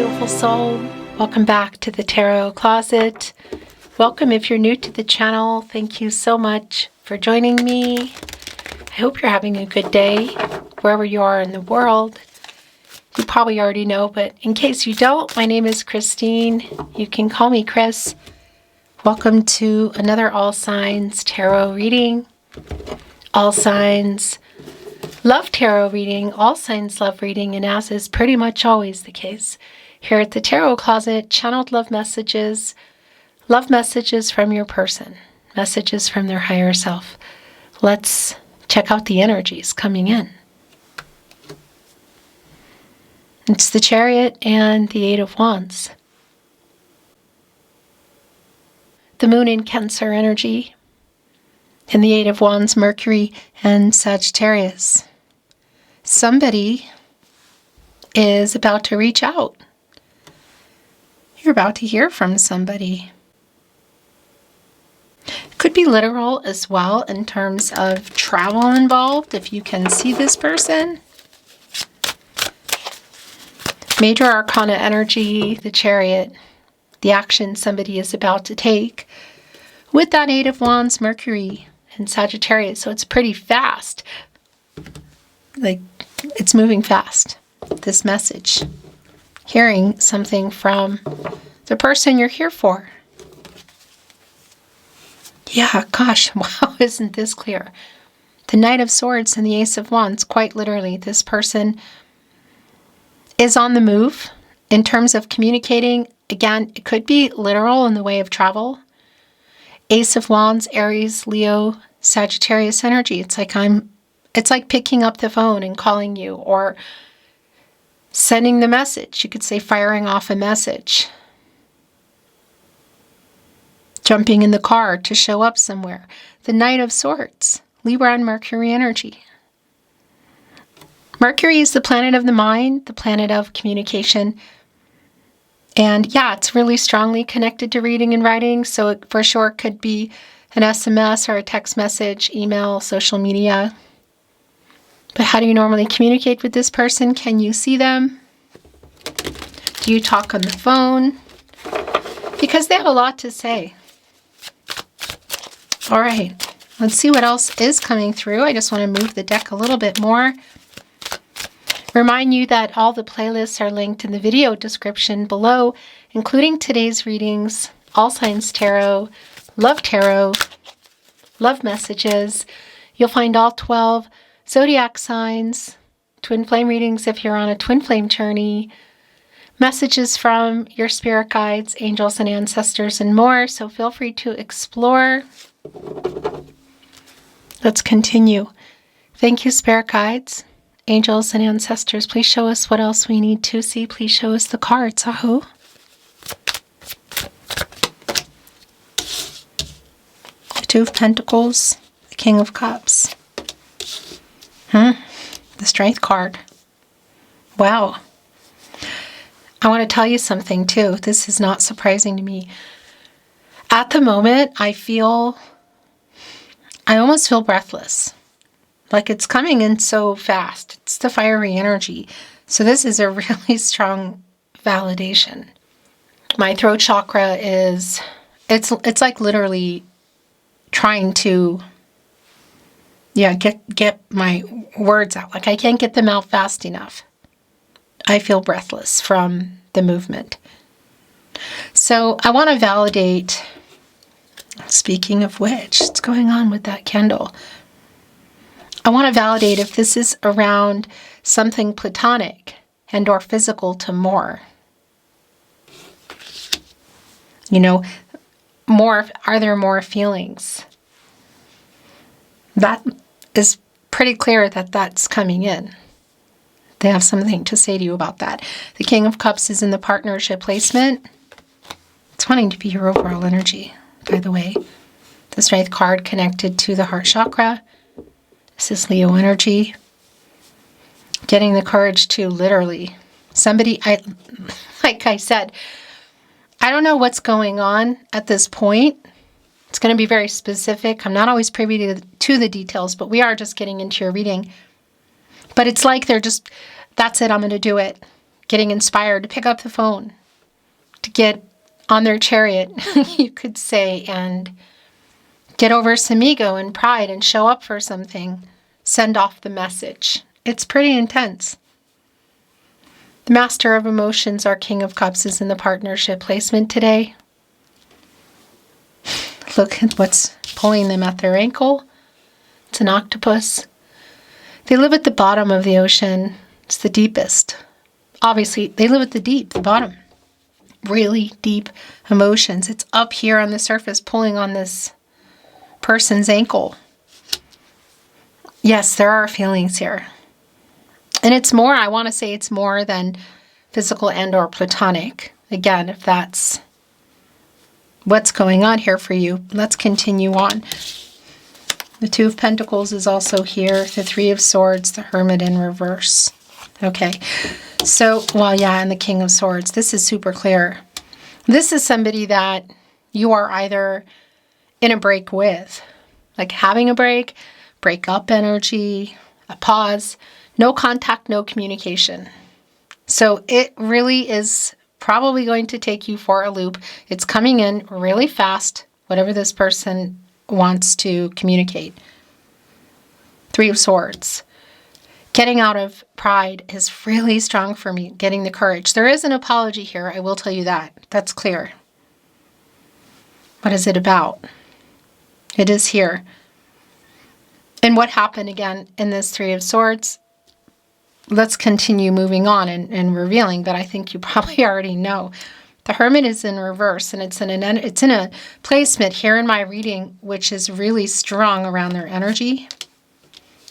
beautiful soul. Welcome back to the Tarot Closet. Welcome if you're new to the channel. Thank you so much for joining me. I hope you're having a good day wherever you are in the world. You probably already know, but in case you don't, my name is Christine. You can call me Chris. Welcome to another All Signs Tarot reading. All Signs love tarot reading, all signs love reading, and as is pretty much always the case, here at the Tarot Closet, channeled love messages from your person, messages from their higher self. Let's check out the energies coming in. It's the Chariot and the Eight of Wands. The Moon in Cancer energy, and the Eight of Wands, Mercury and Sagittarius. Somebody is about to reach out. You're about to hear from somebody. It could be literal as well in terms of travel involved, if you can see this person. Major Arcana energy, the Chariot, the action somebody is about to take with that Eight of Wands, Mercury and Sagittarius. So it's pretty fast. Like, it's moving fast, this message. Hearing something from the person you're here for. Yeah, gosh, wow, isn't this clear? The Knight of Swords and the Ace of Wands, quite literally, this person is on the move in terms of communicating. Again, it could be literal in the way of travel. Ace of Wands, Aries, Leo, Sagittarius energy. It's like picking up the phone and calling you, or sending the message. You could say firing off a message. Jumping in the car to show up somewhere. The Knight of Swords, Libra and Mercury energy. Mercury is the planet of the mind, the planet of communication. And yeah, it's really strongly connected to reading and writing. So it for sure could be an SMS or a text message, email, social media. But how do you normally communicate with this person? Can you see them? Do you talk on the phone? Because they have a lot to say. All right, let's see what else is coming through. I just want to move the deck a little bit more. Remind you that all the playlists are linked in the video description below, including today's readings, All Signs Tarot, Love Messages. You'll find all 12 Zodiac signs, twin flame readings if you're on a twin flame journey, messages from your spirit guides, angels and ancestors, and more. So feel free to explore. Let's continue. Thank you, spirit guides, angels, and ancestors. Please show us what else we need to see. Please show us the cards. Aho. The Two of Pentacles, the King of Cups. The Strength card. Wow. I want to tell you something too. This is not surprising to me. At the moment, I almost feel breathless. Like it's coming in so fast. It's the fiery energy. So this is a really strong validation. My throat chakra is, it's like literally trying to get my words out. Like I can't get them out fast enough. I feel breathless from the movement. So I want to validate, speaking of which, what's going on with that candle? I want to validate if this is around something platonic and or physical to more. You know, are there more feelings? That is pretty clear that that's coming in. They have something to say to you about that. The King of Cups is in the partnership placement. It's wanting to be your overall energy, by the way. The Strength card connected to the heart chakra. This is Leo energy. Getting the courage to literally, like I said, I don't know what's going on at this point. It's going to be very specific. I'm not always privy to the details, but we are just getting into your reading. But it's like they're just, that's it, I'm going to do it. getting inspired to pick up the phone, to get on their chariot, you could say, and get over some ego and pride and show up for something, send off the message. It's pretty intense. The Master of Emotions, our King of Cups, is in the partnership placement today. Look at what's pulling them at their ankle. It's an octopus. They live at the bottom of the ocean. It's the deepest. Obviously, they live at the bottom. Really deep emotions. It's up here on the surface pulling on this person's ankle. Yes, there are feelings here. And it's more, I want to say it's more than physical and or platonic. Again, if that's what's going on here for you, let's continue on. The Two of Pentacles is also here. The Three of Swords, the Hermit in reverse. Okay, so, well, yeah, and the King of Swords. This is super clear. This is somebody that you are either in a break with, like having a break up energy, a pause, no contact, no communication. So it really is probably going to take you for a loop. It's coming in really fast, whatever this person wants to communicate. Three of Swords. Getting out of pride is really strong for me. Getting the courage. There is an apology here. I will tell you that. That's clear. What is it about? It is here. And what happened again in this Three of Swords? Let's continue moving on and revealing, but I think you probably already know. The Hermit is in reverse, and it's in a placement here in my reading, which is really strong around their energy.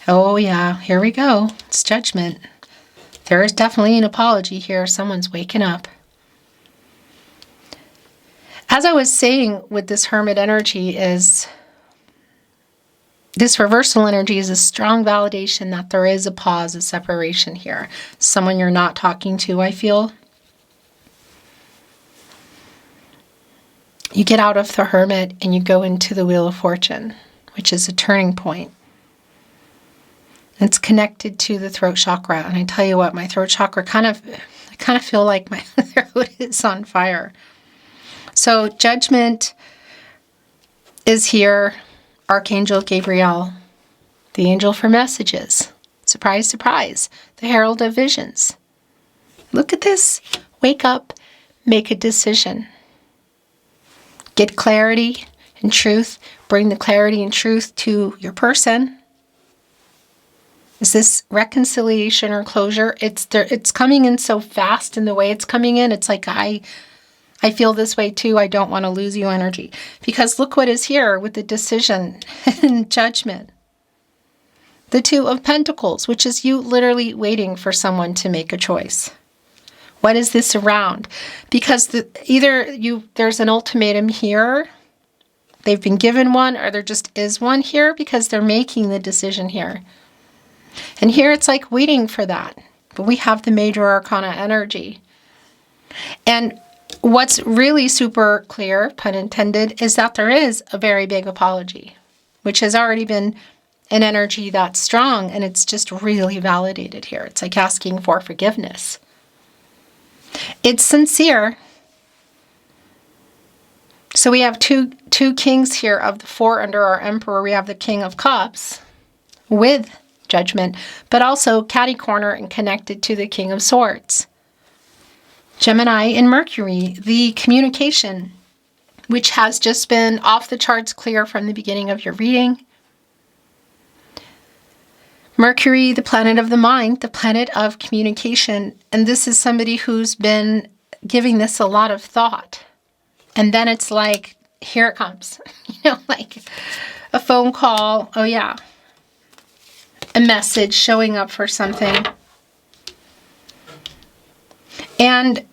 Oh yeah, here we go. It's Judgment. There is definitely an apology here. Someone's waking up. As I was saying with this Hermit energy is, this reversal energy is a strong validation that there is a pause, a separation here. Someone you're not talking to, I feel. You get out of the Hermit and you go into the Wheel of Fortune, which is a turning point. It's connected to the throat chakra. And I tell you what, my throat chakra I kind of feel like my throat is on fire. So Judgment is here. Archangel Gabriel, the angel for messages. Surprise, surprise. The herald of visions. Look at this. Wake up. Make a decision. Get clarity and truth. Bring the clarity and truth to your person. Is this reconciliation or closure? It's coming in so fast in the way it's coming in. It's like I feel this way too. I don't want to lose you energy. Because look what is here with the decision and Judgment. The Two of Pentacles, which is you literally waiting for someone to make a choice. What is this around? Because there's an ultimatum here. They've been given one, or there just is one here because they're making the decision here. And here it's like waiting for that. But we have the Major Arcana energy. And what's really super clear, pun intended, is that there is a very big apology, which has already been an energy that's strong, and it's just really validated here. It's like asking for forgiveness. It's sincere. So we have two kings here of the four under our Emperor. We have the King of Cups with Judgment, but also catty corner and connected to the King of Swords. Gemini and Mercury, the communication, which has just been off the charts clear from the beginning of your reading. Mercury, the planet of the mind, the planet of communication. And this is somebody who's been giving this a lot of thought. And then it's like, here it comes. Like a phone call. Oh yeah. A message showing up for something. And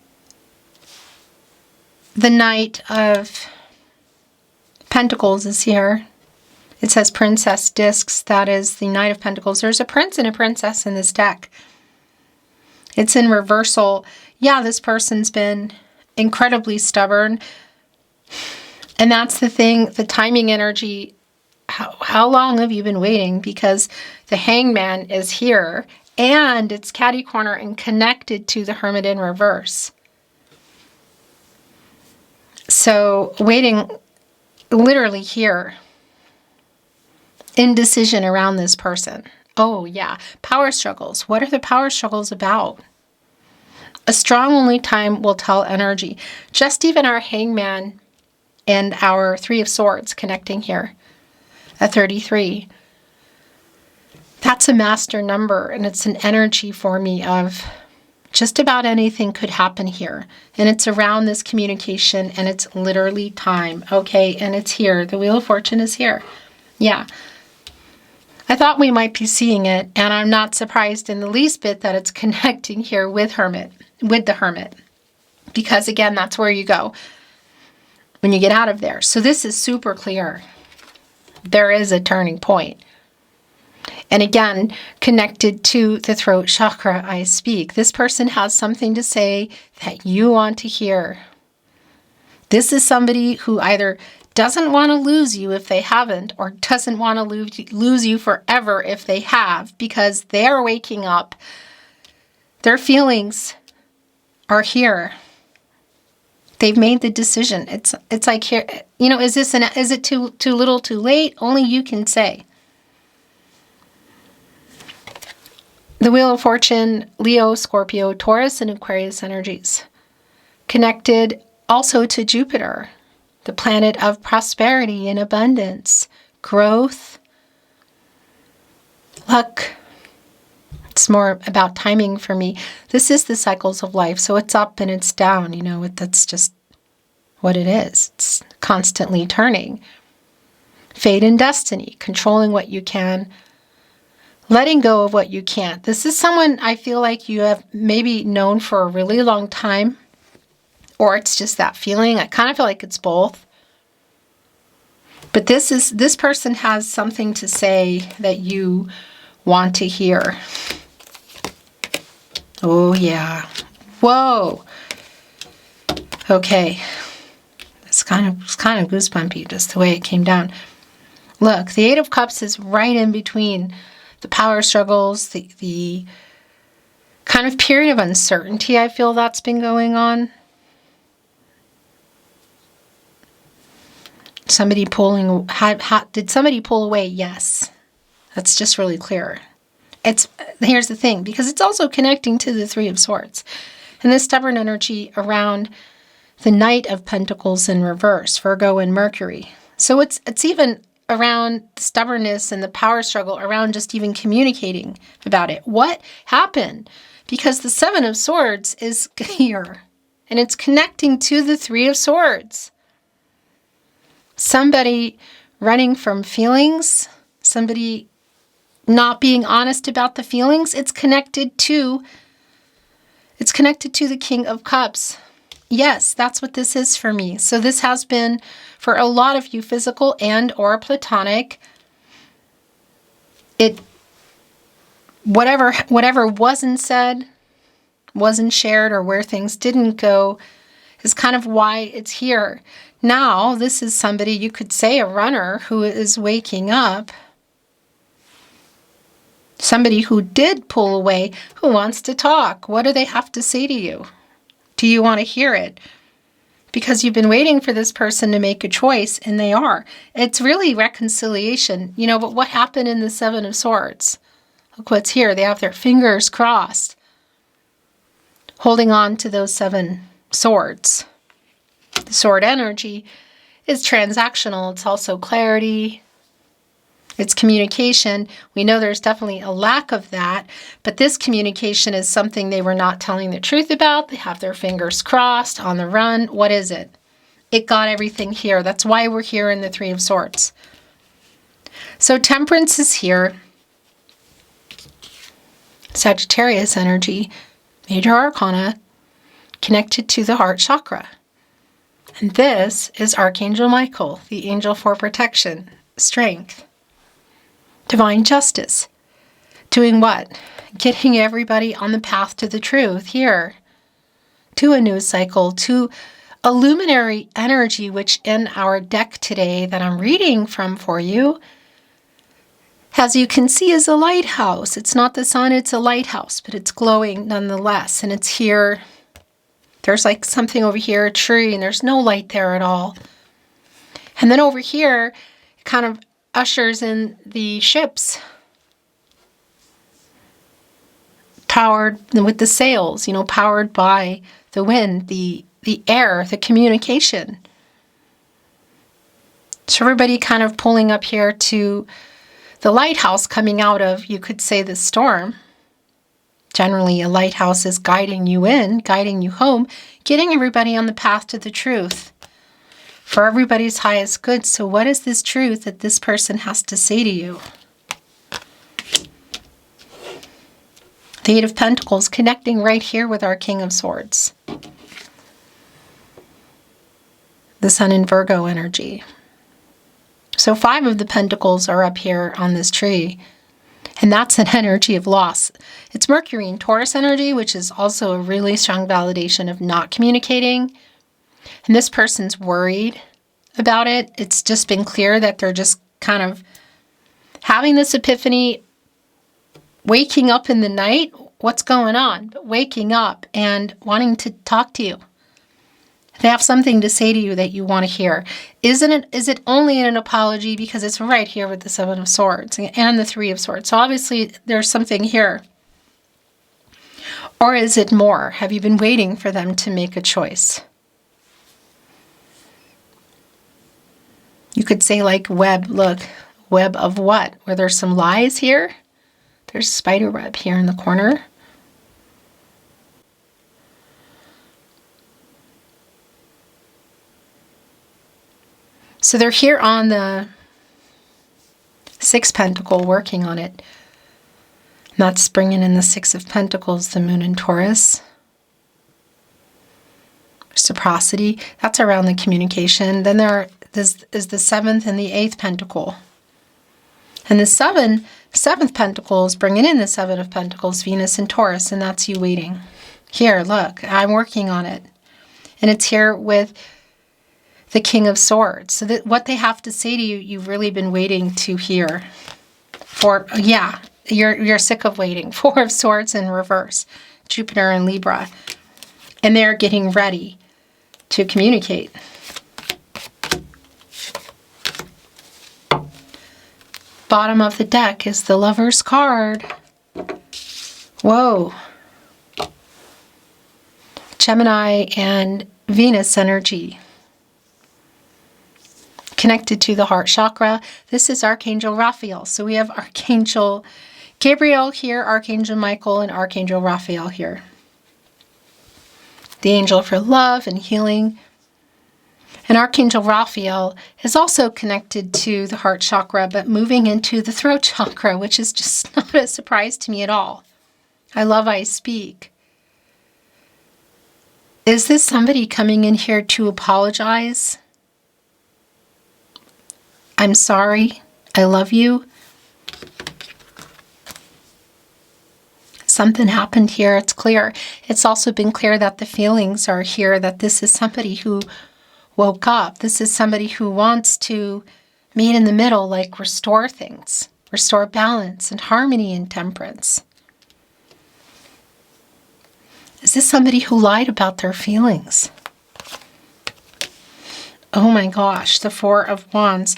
the Knight of Pentacles is here. It says Princess Discs. That is the Knight of Pentacles. There's a prince and a princess in this deck. It's in reversal. Yeah, this person's been incredibly stubborn. And that's the thing, the timing energy. How long have you been waiting? Because the Hangman is here. and it's catty corner and connected to the Hermit in reverse. So waiting literally here. Indecision around this person. Oh yeah. Power struggles. What are the power struggles about? A strong only time will tell energy. Just even our Hangman and our Three of Swords connecting here at 33. That's a master number, and it's an energy for me of just about anything could happen here. And it's around this communication, and it's literally time. Okay, and it's here. The Wheel of Fortune is here. Yeah. I thought we might be seeing it, and I'm not surprised in the least bit that it's connecting here with the Hermit. Because again, that's where you go when you get out of there. So this is super clear. There is a turning point. And again, connected to the throat chakra, I speak. This person has something to say that you want to hear. This is somebody who either doesn't want to lose you if they haven't, or doesn't want to lose you forever if they have, because they are waking up. Their feelings are here. They've made the decision. It's like here, you know, is it too little, too late? Only you can say. The Wheel of Fortune, Leo, Scorpio, Taurus, and Aquarius energies. Connected also to Jupiter, the planet of prosperity and abundance, growth, luck. It's more about timing for me. This is the cycles of life, so it's up and it's down. You know, that's just what it is. It's constantly turning. Fate and destiny, controlling what you can, letting go of what you can't. This is someone I feel like you have maybe known for a really long time, or it's just that feeling. I kind of feel like it's both. But this person has something to say that you want to hear. Oh yeah. Whoa. Okay. It's kind of goosebumpy just the way it came down. Look, the Eight of Cups is right in between the power struggles, the kind of period of uncertainty I feel that's been going on. Somebody pulling, did somebody pull away? Yes. That's just really clear. Here's the thing, because it's also connecting to the Three of Swords and this stubborn energy around the Knight of Pentacles in reverse, Virgo and Mercury. So it's even around stubbornness and the power struggle around just even communicating about it. What happened? Because the Seven of Swords is here and it's connecting to the Three of Swords. Somebody running from feelings, somebody not being honest about the feelings. It's connected to the King of Cups. Yes, that's what this is for me. So this has been, for a lot of you, physical and or platonic. Whatever wasn't said, wasn't shared, or where things didn't go is kind of why it's here. Now, this is somebody, you could say a runner who is waking up. Somebody who did pull away, who wants to talk. What do they have to say to you? Do you want to hear it? Because you've been waiting for this person to make a choice, and they are. It's really reconciliation. You know, but what happened in the Seven of Swords? Look what's here. They have their fingers crossed, holding on to those seven swords. The sword energy is transactional. It's also clarity. It's communication. We know there's definitely a lack of that, but this communication is something they were not telling the truth about. They have their fingers crossed, on the run. What is it? It got everything here. That's why we're here in the Three of Swords. So Temperance is here. Sagittarius energy, major arcana, connected to the heart chakra. And this is Archangel Michael, the angel for protection, strength, divine justice. Doing what? Getting everybody on the path to the truth here, to a news cycle, to a luminary energy, which in our deck today that I'm reading from for you, as you can see, is a lighthouse. It's not the sun, it's a lighthouse, but it's glowing nonetheless. And it's here. There's like something over here, a tree, and there's no light there at all. And then over here, it kind of ushers in the ships. Powered with the sails, you know, powered by the wind, the air, the communication. So everybody kind of pulling up here to the lighthouse coming out of, you could say, the storm. Generally, a lighthouse is guiding you in, guiding you home, getting everybody on the path to the truth for everybody's highest good. So what is this truth that this person has to say to you? The Eight of Pentacles connecting right here with our King of Swords. The Sun in Virgo energy. So 5 of the Pentacles are up here on this tree. And that's an energy of loss. It's Mercury in Taurus energy, which is also a really strong validation of not communicating. And this person's worried about it. It's just been clear that they're just kind of having this epiphany, waking up in the night. What's going on? But waking up and wanting to talk to you. They have something to say to you that you want to hear. Is it only an apology? Because it's right here with the 7 of Swords and the 3 of Swords. So obviously there's something here. Or is it more? Have you been waiting for them to make a choice? You could say like web, look, web of what? Were there some lies here? There's spider web here in the corner. So they're here on the 6 Pentacle working on it. And that's bringing in the 6 of Pentacles, the Moon in Taurus. Reciprocity, that's around the communication. Then this is the 7th and the 8th Pentacle. And the 7th Pentacle is bringing in the 7 of Pentacles, Venus in Taurus, and that's you waiting. Here, look, I'm working on it. And it's here with the King of Swords. So that what they have to say to you, you've really been waiting to hear. You're sick of waiting. 4 of Swords in reverse. Jupiter and Libra. And they're getting ready to communicate. Bottom of the deck is the Lover's card. Whoa. Gemini and Venus energy. Connected to the heart chakra. This is Archangel Raphael. So we have Archangel Gabriel here, Archangel Michael, and Archangel Raphael here. The angel for love and healing. And Archangel Raphael is also connected to the heart chakra, but moving into the throat chakra, which is just not a surprise to me at all. I love I speak. Is this somebody coming in here to apologize? I'm sorry. I love you. Something happened here. It's clear. It's also been clear that the feelings are here, that this is somebody who woke up. This is somebody who wants to meet in the middle, like restore things, restore balance and harmony and temperance. Is this somebody who lied about their feelings? Oh my gosh, the 4 of Wands.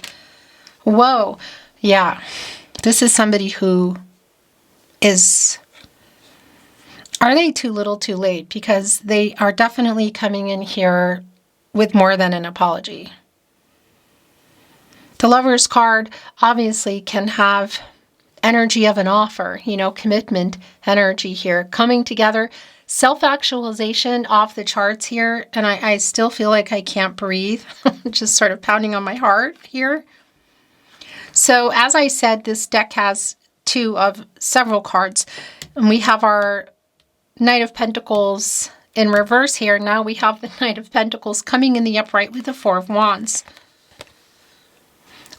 Whoa, yeah. This is somebody who is... Are they too little too late? Because they are definitely coming in here with more than an apology. The Lover's card obviously can have energy of an offer, commitment energy here, coming together, self-actualization off the charts here, and I still feel like I can't breathe, just sort of pounding on my heart here. So as I said, this deck has 2 of several cards, and we have our Knight of Pentacles in reverse here. Now we have the Knight of Pentacles coming in the upright with the 4 of Wands.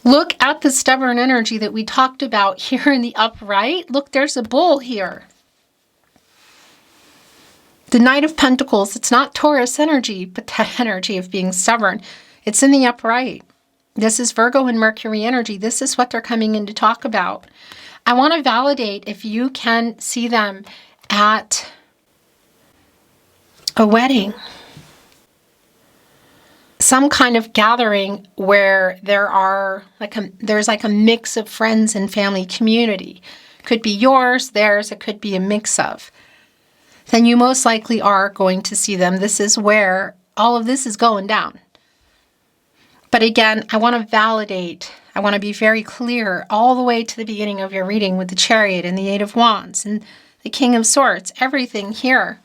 Look at the stubborn energy that we talked about here in the upright. Look, there's a bull here. The Knight of Pentacles, it's not Taurus energy, but that energy of being stubborn. It's in the upright. This is Virgo and Mercury energy. This is what they're coming in to talk about. I want to validate if you can see them at a wedding, some kind of gathering where there's like a mix of friends and family community. Could be yours, theirs, it could be a mix of. Then you most likely are going to see them. This is where all of this is going down. But again, I want to validate, I want to be very clear all the way to the beginning of your reading with the Chariot and the Eight of Wands and the King of Swords, everything here,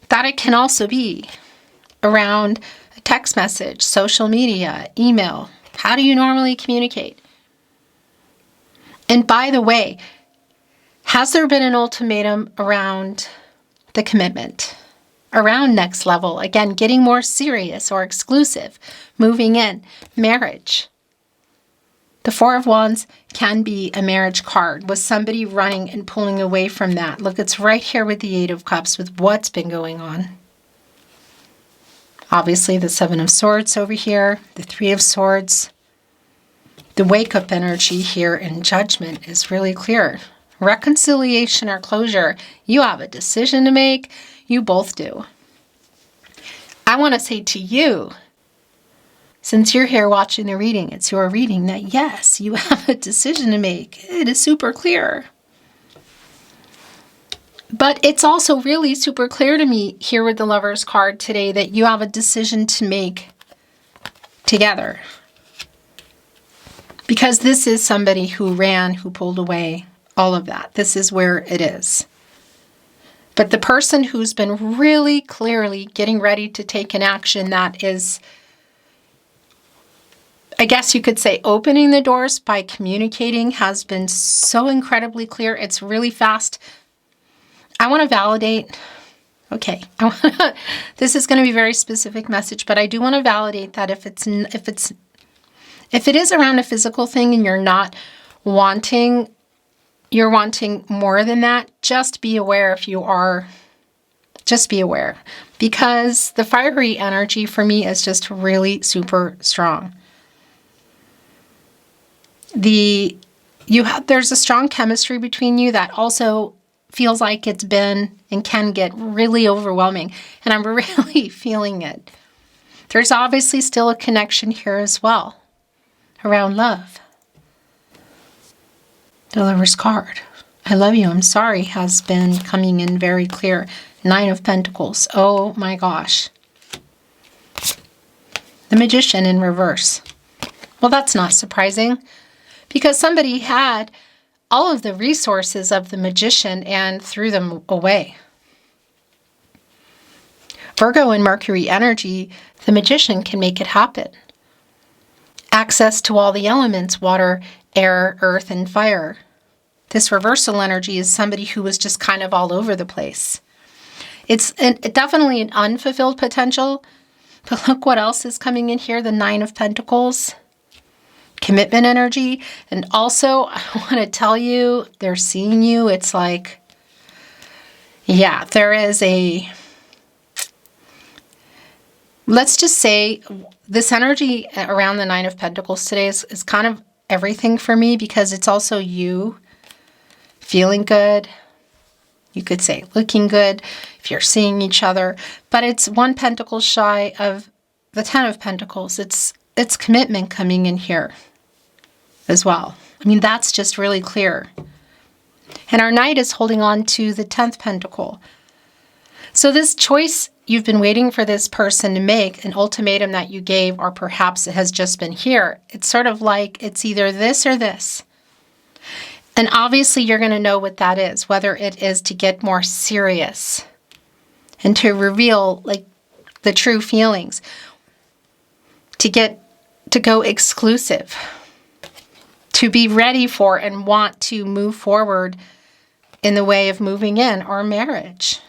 that it can also be around a text message, social media, email. How do you normally communicate? And by the way, has there been an ultimatum around the commitment? Around next level, again, getting more serious or exclusive, moving in, marriage. The Four of Wands can be a marriage card. Was somebody running and pulling away from that? Look, it's right here with the Eight of Cups with what's been going on. Obviously, the Seven of Swords over here, the Three of Swords. The wake-up energy here in Judgment is really clear. Reconciliation or closure. You have a decision to make. You both do. I want to say to you, since you're here watching the reading, it's your reading, that yes, you have a decision to make. It is super clear. But it's also really super clear to me here with the Lovers card today that you have a decision to make together. Because this is somebody who ran, who pulled away, all of that. This is where it is. But the person who's been really clearly getting ready to take an action that is, I guess you could say, opening the doors by communicating has been so incredibly clear. It's really fast. I want to validate. Okay, this is going to be a very specific message, but I do want to validate that if it is around a physical thing and you're not wanting, you're wanting more than that, just be aware if you are, just be aware. Because the fiery energy for me is just really super strong. There's a strong chemistry between you that also feels like it's been and can get really overwhelming. And I'm really feeling it. There's obviously still a connection here as well around love. The Lover's card. I love you, I'm sorry, has been coming in very clear. Nine of Pentacles. Oh my gosh. The Magician in reverse. Well, that's not surprising because somebody had all of the resources of the Magician and threw them away. Virgo and Mercury energy, the Magician can make it happen. Access to all the elements, water, air, earth, and fire. This reversal energy is somebody who was just kind of all over the place. It's definitely an unfulfilled potential, but look what else is coming in here, the Nine of Pentacles. Commitment energy. And also, I want to tell you, they're seeing you. It's like, yeah, there is a, let's just say this energy around the Nine of Pentacles today is kind of everything for me because it's also you feeling good. You could say looking good if you're seeing each other, but it's one pentacle shy of the Ten of Pentacles. It's commitment coming in here as well. I mean, that's just really clear. And our Knight is holding on to the 10th Pentacle. So this choice you've been waiting for this person to make, an ultimatum that you gave, or perhaps it has just been here. It's sort of like it's either this or this. And obviously you're going to know what that is, whether it is to get more serious and to reveal like the true feelings, to go exclusive, to be ready for and want to move forward in the way of moving in or marriage.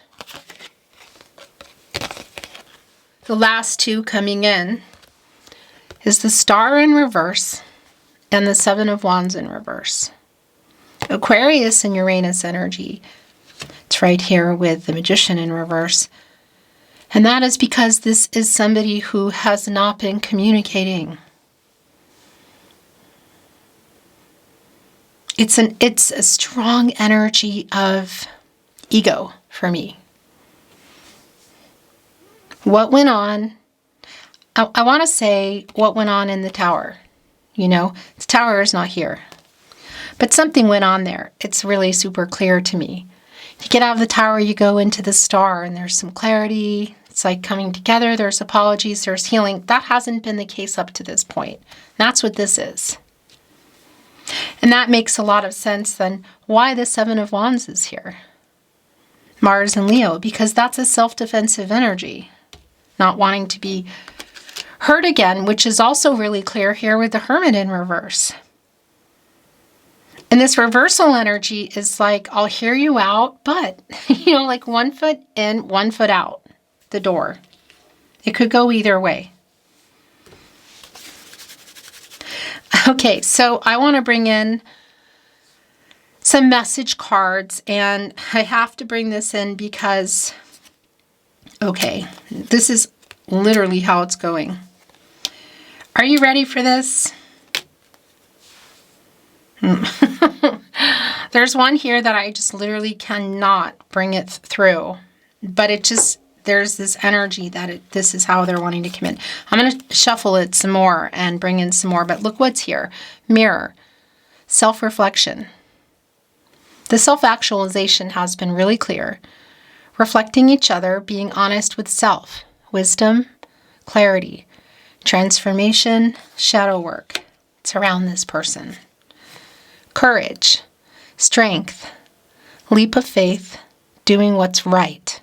The last two coming in is the Star in reverse and the Seven of Wands in reverse. Aquarius and Uranus energy. It's right here with the Magician in reverse. And that is because this is somebody who has not been communicating. It's a strong energy of ego for me. What went on? I want to say what went on in the tower. You know, the tower is not here. But something went on there. It's really super clear to me. You get out of the tower, you go into the star, and there's some clarity. It's like coming together. There's apologies. There's healing. That hasn't been the case up to this point. That's what this is. And that makes a lot of sense then why the Seven of Wands is here. Mars and Leo, because that's a self-defensive energy. Not wanting to be hurt again, which is also really clear here with the Hermit in reverse. And this reversal energy is like, I'll hear you out, but, you know, like 1 foot in, 1 foot out the door. It could go either way. Okay, so I want to bring in some message cards, and I have to bring this in because, okay, this is literally how it's going. Are you ready for this? There's one here that I just literally cannot bring it through, but it just, there's this energy that this is how they're wanting to come in. I'm going to shuffle it some more and bring in some more, but look what's here. Mirror, self-reflection. The self-actualization has been really clear. Reflecting each other, being honest with self, wisdom, clarity, transformation, shadow work. It's around this person. Courage, strength, leap of faith, doing what's right.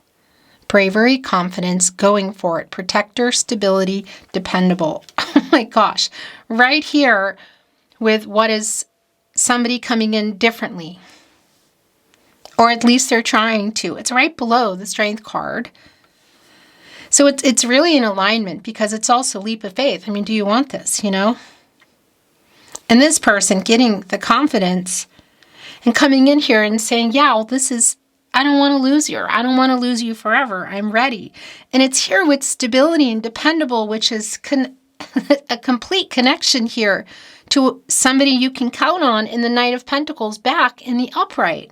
Bravery, confidence, going for it. Protector, stability, dependable. Oh my gosh. Right here with what is somebody coming in differently. Or at least they're trying to. It's right below the strength card. So it's really in alignment because it's also leap of faith. I mean, do you want this, you know? And this person getting the confidence and coming in here and saying, yeah, well, this is, I don't want to lose you. I don't want to lose you forever. I'm ready. And it's here with stability and dependable, which is a complete connection here to somebody you can count on in the Knight of Pentacles back in the upright.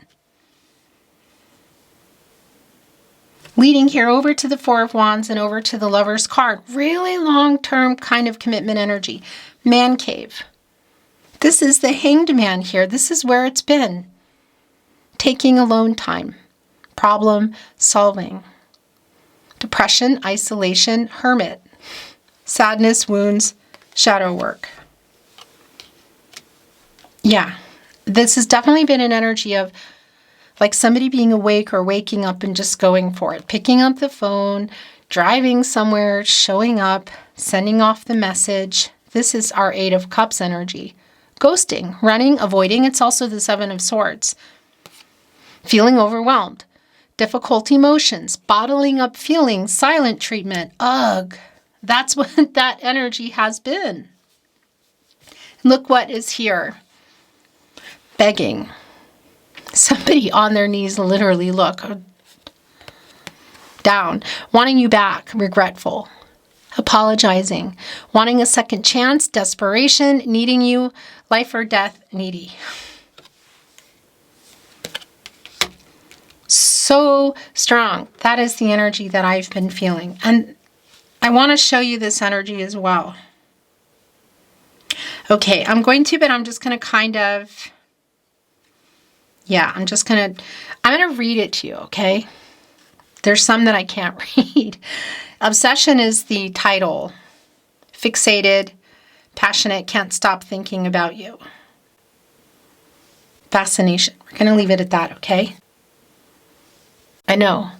Leading here over to the Four of Wands and over to the Lover's card. Really long-term kind of commitment energy. Man cave. This is the Hanged Man here. This is where it's been. Taking alone time. Problem solving. Depression, isolation, hermit. Sadness, wounds, shadow work. Yeah, this has definitely been an energy of like somebody being awake or waking up and just going for it. Picking up the phone, driving somewhere, showing up, sending off the message. This is our Eight of Cups energy. Ghosting, running, avoiding. It's also the Seven of Swords. Feeling overwhelmed. Difficult emotions. Bottling up feelings. Silent treatment. Ugh. That's what that energy has been. Look what is here. Begging. Somebody on their knees, literally, look. Down. Wanting you back. Regretful. Apologizing. Wanting a second chance. Desperation. Needing you. Life or death. Needy. So strong. That is the energy that I've been feeling. And I want to show you this energy as well. Okay, I'm going to kind of, yeah, I'm going to read it to you, okay? There's some that I can't read. Obsession is the title. Fixated, passionate, can't stop thinking about you. Fascination. We're going to leave it at that, okay? I know.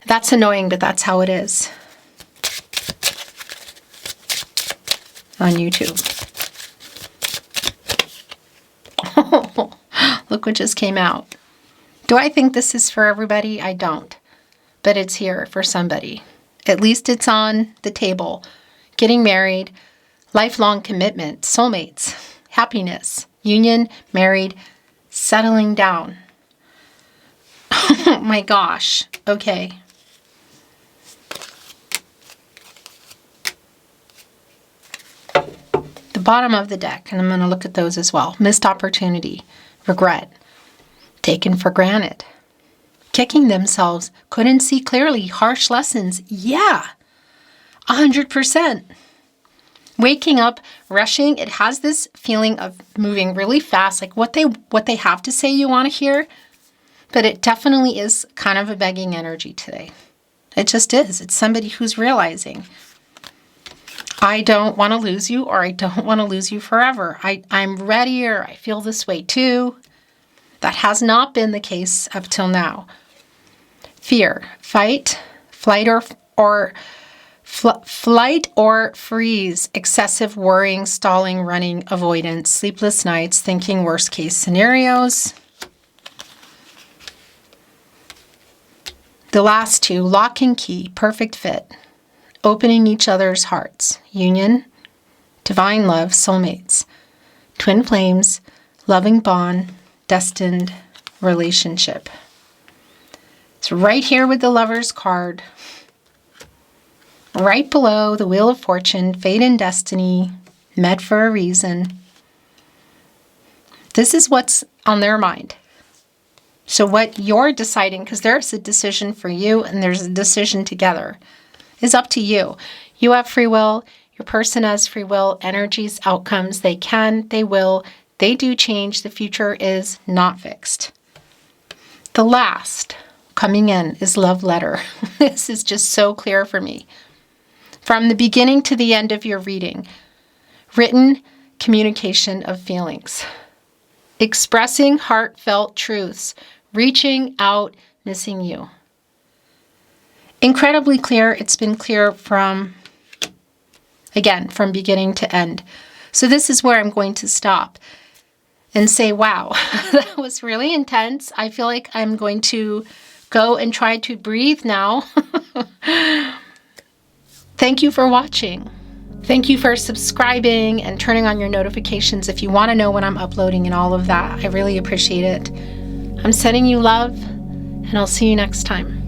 That's annoying, but that's how it is. On YouTube. Oh, look what just came out. Do I think this is for everybody? I don't. But it's here for somebody. At least it's on the table. Getting married, lifelong commitment, soulmates, happiness, union, married, settling down. Oh my gosh. Okay. The the bottom of the deck, and I'm going to look at those as well. Missed opportunity, regret, taken for granted, kicking themselves, couldn't see clearly, harsh lessons. Yeah, 100%. Waking up, rushing, it has this feeling of moving really fast, like what they have to say you want to hear, but it definitely is kind of a begging energy today. It just is. It's somebody who's realizing, I don't want to lose you, or I don't want to lose you forever. I'm readier. I feel this way too. That has not been the case up till now. Fear, fight, flight or freeze, excessive worrying, stalling, running, avoidance, sleepless nights, thinking worst case scenarios. The last two, lock and key, perfect fit, opening each other's hearts, union, divine love, soulmates, twin flames, loving bond, destined relationship. It's right here with the Lover's card. Right below the Wheel of Fortune, fate and destiny, met for a reason. This is what's on their mind. So what you're deciding, because there's a decision for you and there's a decision together, is up to you. You have free will. Your person has free will. Energies, outcomes, they can, they will, they do change. The future is not fixed. The last coming in is love letter. This is just so clear for me. From the beginning to the end of your reading, written communication of feelings, expressing heartfelt truths, reaching out, missing you. Incredibly clear. It's been clear from beginning to end. So this is where I'm going to stop and say, wow, that was really intense. I feel like I'm going to go and try to breathe now. Thank you for watching. Thank you for subscribing and turning on your notifications if you want to know when I'm uploading and all of that. I really appreciate it. I'm sending you love, and I'll see you next time.